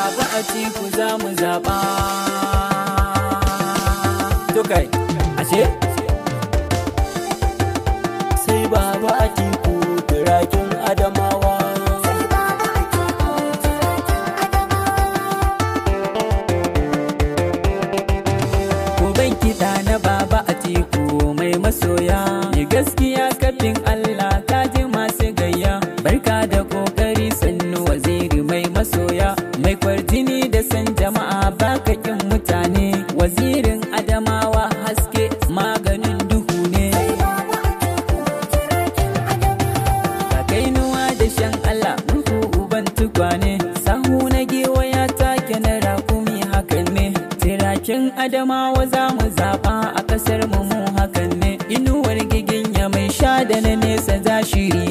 Baba Atiku za mu zaɓa. To kai, ashe? Sai Baba Atiku turakin Adamawa. Goben kiɗa na Baba Atiku mai masoya. Ni gaskiya kafin Allah ka ji masu gayya. Barka da kokari sannu waziri mai masoya. Mai kwarjini da san jama'a baka kin mutane. Wazirin Adamawa haske maganin duhu ne. Ka kainuwa da shan Allah muku uban tukwane. Sahu na gewa ya take na rakumi hakan ne. Tirakin Adamawa za mu zaɓa a ƙasar mu hakan ne. Inuwar giginya mai sha da na nesa za shiri